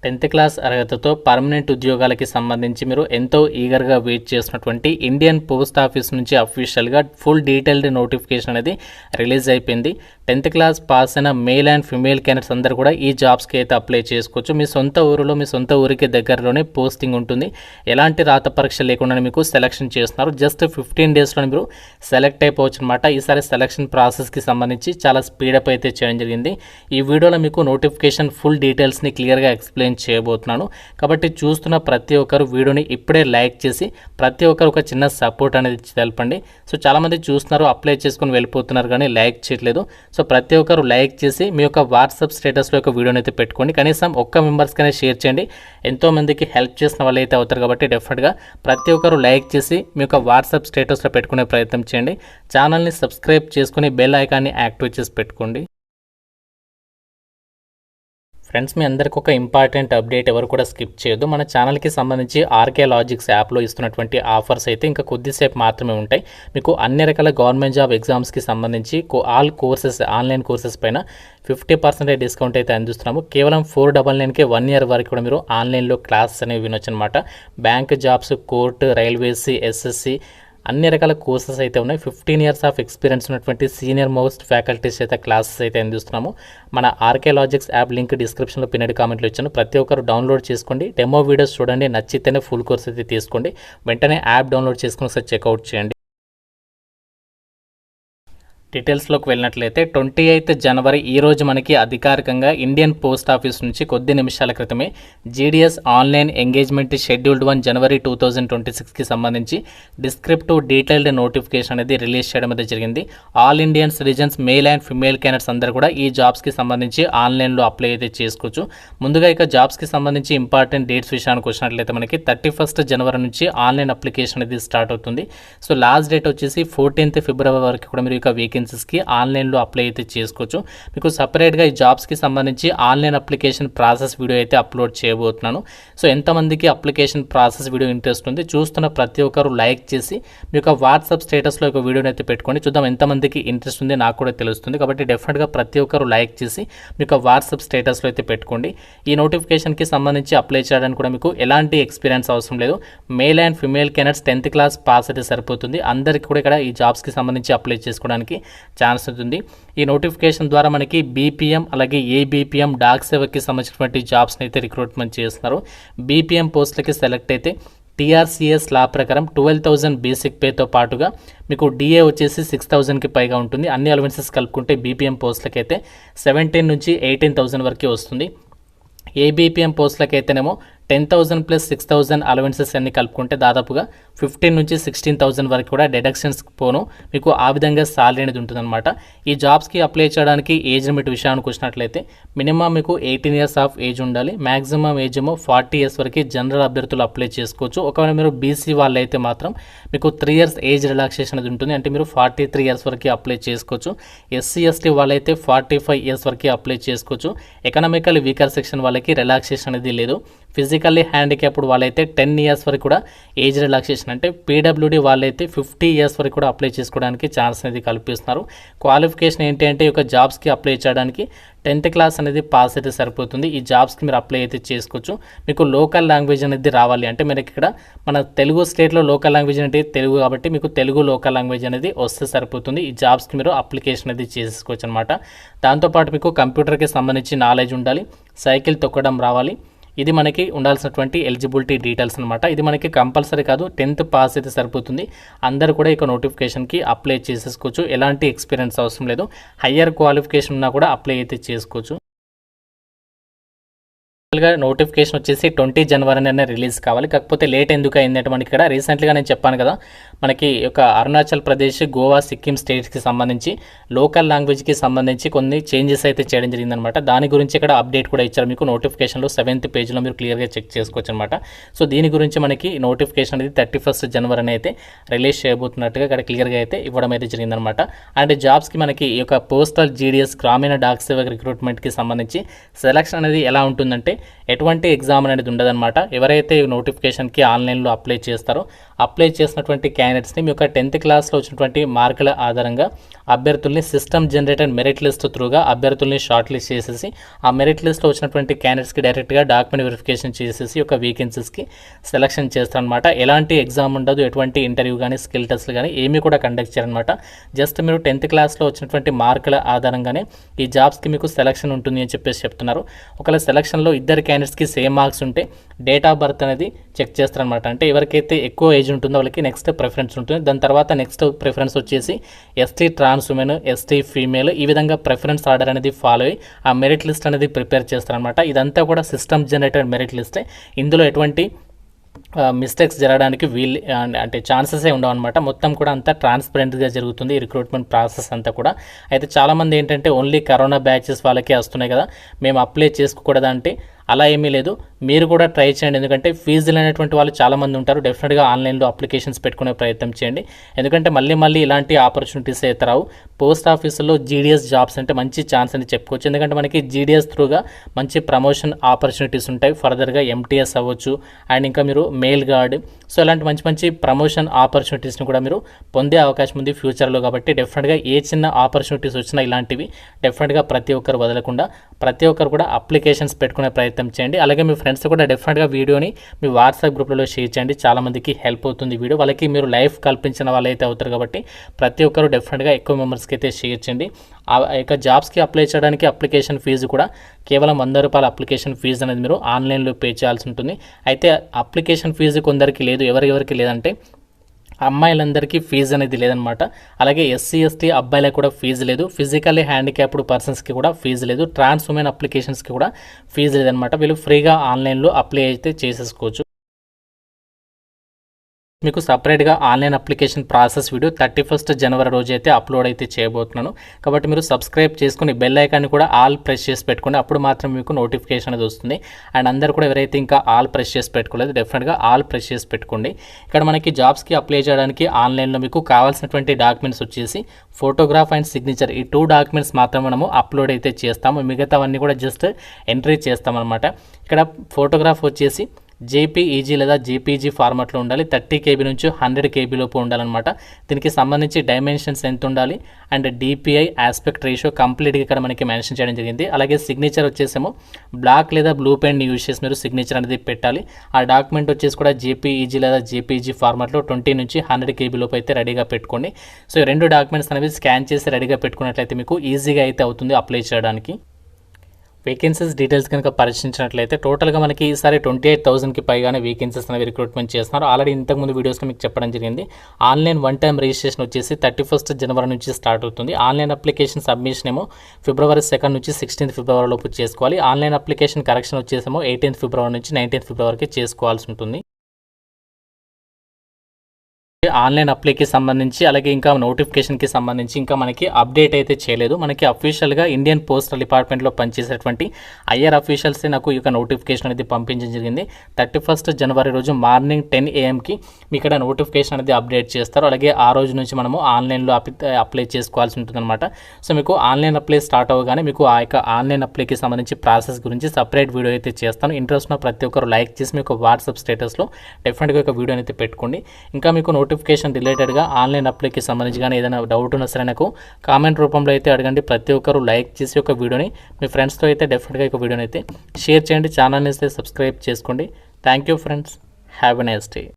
10th class అర్హతతో permanent ఉద్యోగాలకి సంబంధించి మీరు ఎంతో ఈగర్గా వెయిట్ చేస్తున్నటువంటి ఇండియన్ పోస్ట్ ఆఫీస్ నుంచి అఫీషియల్గా ఫుల్ డీటెయిల్డ్ నోటిఫికేషన్ అనేది రిలీజ్ అయిపోయింది. 10th క్లాస్ పాస్ అయిన మేల్ అండ్ ఫిమేల్ క్యాండిడేట్స్ అందరూ కూడా ఈ జాబ్స్కి అయితే అప్లై చేసుకోవచ్చు. మీ సొంత ఊరిలో మీ సొంత ఊరికి దగ్గరలోనే పోస్టింగ్ ఉంటుంది. ఎలాంటి రాత పరీక్ష లేకుండా మీకు సెలక్షన్ చేస్తున్నారు. జస్ట్ 15 డేస్లో మీరు సెలెక్ట్ అయిపోవచ్చు అనమాట. ఈసారి సెలక్షన్ ప్రాసెస్కి సంబంధించి చాలా స్పీడప్ అయితే చేయడం జరిగింది. ఈ వీడియోలో మీకు నోటిఫికేషన్ ఫుల్ డీటెయిల్స్ని క్లియర్గా ఎక్స్ప్లెయిన్ చేయబోతున్నాను. కాబట్టి చూస్తున్న ప్రతి ఒక్కరు వీడియోని ఇప్పుడే లైక్ చేసి ప్రతి ఒక్కరు ఒక చిన్న సపోర్ట్ అనేది తెలపండి. సో చాలామంది చూస్తున్నారు, అప్లై చేసుకుని వెళ్ళిపోతున్నారు కానీ లైక్ చేయట్లేదు. సో ప్రతి ఒక్కరు లైక్ చేసి మీ యొక్క వాట్సాప్ స్టేటస్లో ఒక వీడియోని అయితే పెట్టుకోండి. కనీసం ఒక్క మెంబర్స్కైనా షేర్ చేయండి. ఎంతోమందికి హెల్ప్ చేసిన వాళ్ళు అయితే అవుతారు కాబట్టి డెఫినెట్గా ప్రతి ఒక్కరు లైక్ చేసి మీ యొక్క వాట్సాప్ స్టేటస్లో పెట్టుకునే ప్రయత్నం చేయండి. ఛానల్ని సబ్స్క్రైబ్ చేసుకుని బెల్ ఐకాన్ని యాక్టివేట్ చేసి పెట్టుకోండి. ఫ్రెండ్స్, మీ అందరికీ ఒక ఇంపార్టెంట్ అప్డేట్, ఎవరు కూడా స్కిప్ చేయొద్దు. మన ఛానల్కి సంబంధించి ఆర్కే లాజిక్స్ యాప్లో ఇస్తున్నటువంటి ఆఫర్స్ అయితే ఇంకా కొద్దిసేపు మాత్రమే ఉంటాయి. మీకు అన్ని రకాల గవర్నమెంట్ జాబ్ ఎగ్జామ్స్కి సంబంధించి ఆల్ కోర్సెస్, ఆన్లైన్ కోర్సెస్ పైన 50% డిస్కౌంట్ అయితే అందిస్తున్నాము. కేవలం 499కే 1 ఇయర్ వరకు కూడా మీరు ఆన్లైన్లో క్లాసెస్ అనేవి వినొచ్చు అనమాట. Bank jobs, court, railways, SSC అన్ని రకాల కోర్సెస్ అయితే ఉన్నాయి. 15 ఇయర్స్ ఆఫ్ ఎక్స్పీరియన్స్ ఉన్నటువంటి సీనియర్ మోస్ట్ ఫ్యాకల్టీస్ అయితే క్లాసెస్ అయితే అందిస్తున్నాము. మన ఆర్కే లాజిక్స్ యాప్ లింక్ డిస్క్రిప్షన్లో పిన్నెడ్ కామెంట్లో ఇచ్చాను. ప్రతి ఒక్కరు డౌన్లోడ్ చేసుకోండి, డెమో వీడియోస్ చూడండి, నచ్చితేనే ఫుల్ కోర్స్ అయితే తీసుకోండి. వెంటనే యాప్ డౌన్లోడ్ చేసుకుని ఒకసారి చెక్అవుట్ చేయండి. డీటెయిల్స్లోకి వెళ్ళినట్లయితే 28th జనవరి ఈరోజు మనకి అధికారికంగా ఇండియన్ పోస్ట్ ఆఫీస్ నుంచి కొద్ది నిమిషాల క్రితమే జీడీఎస్ ఆన్లైన్ ఎంగేజ్మెంట్ షెడ్యూల్డ్ 1 జనవరి 2026కి సంబంధించి డిస్క్రిప్టివ్ డీటెయిల్డ్ నోటిఫికేషన్ అనేది రిలీజ్ చేయడం అయితే జరిగింది. All Indian citizens male and female candidates అందరూ కూడా ఈ జాబ్స్కి సంబంధించి ఆన్లైన్లో అప్లై అయితే చేసుకోవచ్చు. ముందుగా ఇక జాబ్స్కి సంబంధించి ఇంపార్టెంట్ డేట్స్ విషయానికి వచ్చినట్లయితే మనకి 31st జనవరి నుంచి ఆన్లైన్ అప్లికేషన్ అనేది స్టార్ట్ అవుతుంది. సో లాస్ట్ డేట్ వచ్చేసి 14th ఫిబ్రవరి వరకు కూడా మీరు ఇక కి ఆన్లైన్లో అప్లై అయితే చేసుకోవచ్చు. మీకు సపరేట్గా ఈ జాబ్స్కి సంబంధించి ఆన్లైన్ అప్లికేషన్ ప్రాసెస్ వీడియో అయితే అప్లోడ్ చేయబోతున్నాను. సో ఎంతమందికి అప్లికేషన్ ప్రాసెస్ వీడియో ఇంట్రెస్ట్ ఉంది, చూస్తున్న ప్రతి ఒక్కరు లైక్ చేసి మీ యొక్క వాట్సాప్ స్టేటస్లో ఒక వీడియోని అయితే పెట్టుకోండి. చూద్దాం ఎంతమందికి ఇంట్రెస్ట్ ఉంది, నాకు కూడా తెలుస్తుంది. కాబట్టి డెఫినెట్గా ప్రతి ఒక్కరు లైక్ చేసి మీ యొక్క వాట్సాప్ స్టేటస్లో అయితే పెట్టుకోండి. ఈ నోటిఫికేషన్కి సంబంధించి అప్లై చేయడానికి కూడా మీకు ఎలాంటి ఎక్స్పీరియన్స్ అవసరం లేదు. Male and female candidates 10th class pass అయితే సరిపోతుంది. అందరికీ కూడా ఇక్కడ ఈ జాబ్స్కి సంబంధించి అప్లై చేసుకోవడానికి ఛాన్స్ ఉంటుంది. ఈ నోటిఫికేషన్ ద్వారా మనకి బీపీఎం అలాగే ఏబీపీఎం డాక్ సేవకి సంబంధించినటువంటి జాబ్స్ని అయితే రిక్రూట్మెంట్ చేస్తున్నారు. బీపీఎం పోస్టులకి సెలెక్ట్ అయితే టీఆర్సీఎస్ లా ప్రకారం 12,000 బేసిక్ పేతో పాటుగా మీకు డిఏ వచ్చేసి 6,000కి పైగా ఉంటుంది. అన్ని అలవెన్సెస్ కలుపుకుంటే బీపీఎం పోస్టులకి అయితే 17,000 నుంచి 18,000 వరకు వస్తుంది. ఏబీపీఎం పోస్టులకి అయితేనేమో 10,000 ప్లస్ 6,000 అలవెన్సెస్ అన్ని కలుపుకుంటే దాదాపుగా 15,000 నుంచి 16,000 వరకు కూడా డిడక్షన్స్ పోను మీకు ఆ విధంగా సాలరీ అనేది ఉంటుందన్నమాట. ఈ జాబ్స్కి అప్లై చేయడానికి ఏజ్ లిమిట్ విషయానికి వచ్చినట్లయితే మినిమం మీకు 18 ఇయర్స్ ఆఫ్ ఏజ్ ఉండాలి. మ్యాక్సిమం ఏజ్ ఏమో 40 ఇయర్స్ వరకు జనరల్ అభ్యర్థులు అప్లై చేసుకోవచ్చు. ఒకవేళ మీరు బీసీ వాళ్ళు అయితే మాత్రం మీకు 3 ఇయర్స్ ఏజ్ రిలాక్సేషన్ అనేది ఉంటుంది. అంటే మీరు 43 ఇయర్స్ వరకు అప్లై చేసుకోవచ్చు. ఎస్సీ ఎస్టీ వాళ్ళైతే 45 ఇయర్స్ వరకు అప్లై చేసుకోవచ్చు. ఎకనామికల్ వీకర్ సెక్షన్ వాళ్ళకి రిలాక్సేషన్ అనేది లేదు. ఫిజికల్లీ హ్యాండిక్యాప్డ్ వాళ్ళైతే 10 ఇయర్స్ వరకు కూడా ఏజ్ రిలాక్సేషన్, అంటే పీడబ్ల్యూడీ వాళ్ళైతే 50 ఇయర్స్ వరకు కూడా అప్లై చేసుకోవడానికి ఛాన్స్ అనేది కల్పిస్తున్నారు. క్వాలిఫికేషన్ ఏంటి అంటే ఈ యొక్క జాబ్స్కి అప్లై చేయడానికి 10th క్లాస్ అనేది పాస్ అయితే సరిపోతుంది. ఈ జాబ్స్కి మీరు అప్లై అయితే చేసుకోవచ్చు. మీకు లోకల్ లాంగ్వేజ్ అనేది రావాలి, అంటే మీరు ఇక్కడ మన తెలుగు స్టేట్లో లోకల్ లాంగ్వేజ్ అంటే తెలుగు కాబట్టి మీకు తెలుగు లోకల్ లాంగ్వేజ్ అనేది వస్తే సరిపోతుంది. ఈ జాబ్స్కి మీరు అప్లికేషన్ అనేది చేసుకోవచ్చు అనమాట. దాంతోపాటు మీకు కంప్యూటర్కి సంబంధించి నాలెడ్జ్ ఉండాలి, సైకిల్ తొక్కడం రావాలి. ఇది మనకి ఉండాల్సినటువంటి ఎలిజిబిలిటీ డీటెయిల్స్ అనమాట. ఇది మనకి కంపల్సరీ కాదు, 10th పాస్ అయితే సరిపోతుంది. అందరూ కూడా ఇక నోటిఫికేషన్కి అప్లై చేసేసుకోవచ్చు. ఎలాంటి ఎక్స్పీరియన్స్ అవసరం లేదు. హయ్యర్ క్వాలిఫికేషన్ ఉన్నా కూడా అప్లై అయితే చేసుకోవచ్చు. నోటిఫికేషన్ వచ్చేసి 20 జనవరినే రిలీజ్ కావాలి. కాకపోతే లేట్ ఎందుకు అయిందంటే మనకి ఇక్కడ రీసెంట్గా నేను చెప్పాను కదా, మనకి ఒక అరుణాచల్ ప్రదేశ్, గోవా, సిక్కిం స్టేట్స్కి సంబంధించి లోకల్ లాంగ్వేజ్కి సంబంధించి కొన్ని చేంజెస్ అయితే చేయడం జరిగిందనమాట. దాని గురించి ఇక్కడ అప్డేట్ కూడా ఇచ్చారు మీకు నోటిఫికేషన్లో 7th పేజ్లో మీరు క్లియర్గా చెక్ చేసుకోవచ్చు అనమాట. సో దీని గురించి మనకి నోటిఫికేషన్ అనేది 31st జనవరిని అయితే రిలీజ్ చేయబోతున్నట్టుగా ఇక్కడ క్లియర్గా అయితే ఇవ్వడం అయితే జరిగిందనమాట. అండ్ జాబ్స్కి మనకి ఈ యొక్క పోస్టల్ జీడీఎస్ గ్రామీణ డాక్ సేవక్ రిక్రూట్మెంట్కి సంబంధించి సెలక్షన్ అనేది ఎలా ఉంటుందంటే ఎటువంటి ఎగ్జామ్ అనేది ఉండదన్నమాట. ఎవరైతే ఈ నోటిఫికేషన్కి ఆన్లైన్లో అప్లై చేస్తారో అప్లై చేసినటువంటి క్యాండిడేట్స్ని మీ యొక్క 10th క్లాస్లో వచ్చినటువంటి మార్కుల ఆధారంగా అభ్యర్థుల్ని సిస్టమ్ జనరేటెడ్ మెరిట్ లిస్ట్ త్రూగా అభ్యర్థుల్ని షార్ట్ లిస్ట్ చేసేసి ఆ మెరిట్ లిస్ట్లో వచ్చినటువంటి క్యాండిడేట్స్కి డైరెక్ట్గా డాక్యుమెంట్ వెరిఫికేషన్ చేసేసి ఒక వేకెన్సీస్కి సెలక్షన్ చేస్తారనమాట. ఎలాంటి ఎగ్జామ్ ఉండదు, ఎటువంటి ఇంటర్వ్యూ కానీ స్కిల్ టెస్ట్లు కానీ ఏమీ కూడా కండక్ట్ చేయాలన్నమాట. జస్ట్ మీరు 10th క్లాస్లో వచ్చినటువంటి మార్కుల ఆధారంగానే ఈ జాబ్స్కి మీకు సెలక్షన్ ఉంటుంది అని చెప్పేసి చెప్తున్నారు. ఒకవేళ సెలక్షన్లో ఇద్దరు క్యాండిడేట్స్కి సేమ్ మార్క్స్ ఉంటే డేట్ ఆఫ్ బర్త్ అనేది చెక్ చేస్తారనమాట. అంటే ఎవరికైతే ఎక్కువ ఏజ్ ఉంటుందో వాళ్ళకి నెక్స్ట్ ప్రిఫరెన్స్ ఉంటుంది. దాని తర్వాత నెక్స్ట్ ప్రిఫరెన్స్ వచ్చేసి ST trans women, ST female, ఈ విధంగా ప్రిఫరెన్స్ ఆర్డర్ అనేది ఫాలో అయ్యి ఆ మెరిట్ లిస్ట్ అనేది ప్రిపేర్ చేస్తారనమాట. ఇదంతా కూడా సిస్టమ్ జనరేటెడ్ మెరిట్ లిస్టే. ఇందులో ఎటువంటి మిస్టేక్స్ జరగడానికి అంటే ఛాన్సెసే ఉండవు అనమాట. మొత్తం కూడా అంతా ట్రాన్స్పరెంట్గా జరుగుతుంది ఈ రిక్రూట్మెంట్ ప్రాసెస్ అంతా కూడా. అయితే చాలామంది ఏంటంటే ఓన్లీ కరోనా బ్యాచెస్ వాళ్ళకే వస్తున్నాయి కదా, మేము అప్లై చేసుకోకూడదా అంటే అలా ఏమీ లేదు. మీరు కూడా ట్రై చేయండి. ఎందుకంటే ఫీజులు అనేటువంటి వాళ్ళు చాలామంది ఉంటారు. డెఫినెట్గా ఆన్లైన్లో అప్లికేషన్స్ పెట్టుకునే ప్రయత్నం చేయండి. ఎందుకంటే మళ్ళీ ఇలాంటి ఆపర్చునిటీస్ అయితే రావు. పోస్ట్ ఆఫీసులో జీడీఎస్ జాబ్స్ అంటే మంచి ఛాన్స్ అని చెప్పుకోవచ్చు. ఎందుకంటే మనకి జీడీఎస్ త్రూగా మంచి ప్రమోషన్ ఆపర్చునిటీస్ ఉంటాయి. ఫర్దర్గా ఎంటీఎస్ అవ్వచ్చు అండ్ ఇంకా మీరు మెయిల్ గార్డ్, సో ఇలాంటి మంచి ప్రమోషన్ ఆపర్చునిటీస్ని కూడా మీరు పొందే అవకాశం ఉంది ఫ్యూచర్లో. కాబట్టి డెఫినెట్గా ఏ చిన్న ఆపర్చునిటీస్ వచ్చినా ఇలాంటివి డెఫినెట్గా ప్రతి ఒక్కరు వదలకుండా ప్రతి ఒక్కరు కూడా అప్లికేషన్స్ పెట్టుకునే ప్రయత్నం చేయండి. అలాగే మీ ఫ్రెండ్స్ కూడా డెఫినెట్గా వీడియోని మీ వాట్సాప్ గ్రూప్లలో షేర్ చేయండి. చాలామందికి హెల్ప్ అవుతుంది వీడియో. వాళ్ళకి మీరు లైఫ్ కల్పించిన వాళ్ళైతే అవుతారు కాబట్టి ప్రతి ఒక్కరు డెఫినెట్గా ఎక్కువ మెంబర్స్కి అయితే షేర్ చేయండి. ఆ యొక్క జాబ్స్కి అప్లై చేయడానికి అప్లికేషన్ ఫీజు కూడా కేవలం ₹100 అప్లికేషన్ ఫీజు అనేది మీరు ఆన్లైన్లో పే చేయాల్సి ఉంటుంది. అయితే అప్లికేషన్ ఫీజు కొందరికి లేదు. ఎవరికి లేదంటే అమ్మాయిలందరికీ ఫీజు అనేది లేదనమాట. అలాగే ఎస్సీ ఎస్టీ అబ్బాయిలకు కూడా ఫీజు లేదు. ఫిజికల్లీ హ్యాండిక్యాప్డ్ పర్సన్స్కి కూడా ఫీజు లేదు. ట్రాన్స్ ఉమెన్ అప్లికేషన్స్కి కూడా ఫీజు లేదనమాట. వీళ్ళు ఫ్రీగా ఆన్లైన్లో అప్లై అయితే చేసేసుకోవచ్చు. మీకు సపరేట్గా online application process video 31st జనవరి రోజు అయితే అప్లోడ్ అయితే చేయబోతున్నాను. కాబట్టి మీరు సబ్స్క్రైబ్ చేసుకుని బెల్ ఐకాన్ని కూడా ఆల్ ప్రెస్ చేసి పెట్టుకోండి. అప్పుడు మాత్రం మీకు నోటిఫికేషన్ అనేది వస్తుంది. అండ్ అందరూ కూడా ఎవరైతే ఇంకా ఆల్ ప్రెస్ చేసి పెట్టుకోలేదు డెఫినెట్గా ఆల్ ప్రెస్ చేసి పెట్టుకోండి. ఇక్కడ మనకి జాబ్స్కి అప్లై చేయడానికి ఆన్లైన్లో మీకు కావాల్సినటువంటి డాక్యుమెంట్స్ వచ్చేసి ఫోటోగ్రాఫ్ అండ్ సిగ్నేచర్, ఈ 2 డాక్యుమెంట్స్ మాత్రం మనము అప్లోడ్ అయితే చేస్తాము. మిగతావన్నీ కూడా జస్ట్ ఎంట్రీ చేస్తామన్నమాట. ఇక్కడ ఫోటోగ్రాఫ్ వచ్చేసి జేపీఈజీ లేదా జేపీజీ ఫార్మాట్లో ఉండాలి. 30 KB నుంచి 100 KB లోపు ఉండాలన్నమాట. దీనికి సంబంధించి డైమెన్షన్స్ ఎంత ఉండాలి అండ్ డిపిఐ ఆస్పెక్ట్ రేషియో కంప్లీట్గా ఇక్కడ మనకి మెన్షన్ చేయడం జరిగింది. అలాగే సిగ్నేచర్ వచ్చేసేమో బ్లాక్ లేదా బ్లూ పెన్ యూజ్ చేసి మీరు సిగ్నేచర్ అనేది పెట్టాలి. ఆ డాక్యుమెంట్ వచ్చేసి కూడా జేపీఈజీ లేదా జేపీజీ ఫార్మాట్లో 20 నుంచి 100 KB లోపు అయితే రెడీగా పెట్టుకోండి. సో ఈ 2 డాక్యుమెంట్స్ అనేవి స్కాన్ చేసి రెడీగా పెట్టుకున్నట్లయితే మీకు ఈజీగా అయితే అవుతుంది అప్లై చేయడానికి. వేకెన్సీస్ డీటెయిల్స్ కనుక పరిశీలించినట్లయితే టోటల్గా మనకి ఈసారి 28,000కి పైగానే వేకెన్సీస్ అనేవి రిక్రూట్మెంట్ చేస్తున్నారు. ఆల్రెడీ ఇంతకుముందు వీడియోస్లో మీకు చెప్పడం జరిగింది. ఆన్లైన్ 1 టైం రిజిస్ట్రేషన్ వచ్చేసి 31st జనవరి నుంచి స్టార్ట్ అవుతుంది. ఆన్లైన్ అప్లికేషన్ సబ్మిషన్ ఏమో February 2 నుంచి 16th February లోపు చేసుకోవాలి. ఆన్లైన్ అప్లికేషన్ కరెక్షన్ వచ్చేసేమో 18th February నుంచి 19th Februaryకి చేసుకోవాల్సి ఉంటుంది. ఆన్లైన్ అప్లైకి సంబంధించి అలాగే ఇంకా నోటిఫికేషన్కి సంబంధించి ఇంకా మనకి అప్డేట్ అయితే చేయలేదు. మనకి అఫీషియల్గా ఇండియన్ పోస్టల్ డిపార్ట్మెంట్లో పనిచేసేటువంటి ఐఆర్ అఫీషియల్సే నాకు ఈ యొక్క నోటిఫికేషన్ అనేది పంపించడం జరిగింది. 31st జనవరి రోజు మార్నింగ్ 10 AM మీ ఇక్కడ నోటిఫికేషన్ అనేది అప్డేట్ చేస్తారు. అలాగే ఆ రోజు నుంచి మనము ఆన్లైన్లో అప్లై చేసుకోవాల్సి ఉంటుందన్నమాట. సో మీకు ఆన్లైన్ అప్లై స్టార్ట్ అవ్వగానే మీకు ఆ యొక్క ఆన్లైన్ అప్లైకి సంబంధించి ప్రాసెస్ గురించి సపరేట్ వీడియో అయితే చేస్తాను. ఇంట్రెస్ట్ ఉన్న ప్రతి ఒక్కరు లైక్ చేసి మీకు వాట్సాప్ స్టేటస్లో డెఫినెట్గా ఒక వీడియో అయితే పెట్టుకోండి. ఇంకా మీకు నోటిఫికేషన్ రిలేటెడ్గా ఆన్లైన్ అప్లైకి సంబంధించి కానీ ఏదైనా డౌట్ ఉన్నా సరే నాకు కామెంట్ రూపంలో అయితే అడగండి. ప్రతి ఒక్కరు లైక్ చేసి ఒక వీడియోని మీ ఫ్రెండ్స్తో అయితే డెఫినెట్గా ఒక వీడియోని అయితే షేర్ చేయండి. ఛానల్ని అయితే సబ్స్క్రైబ్ చేసుకోండి. Thank you friends. Have a nice day.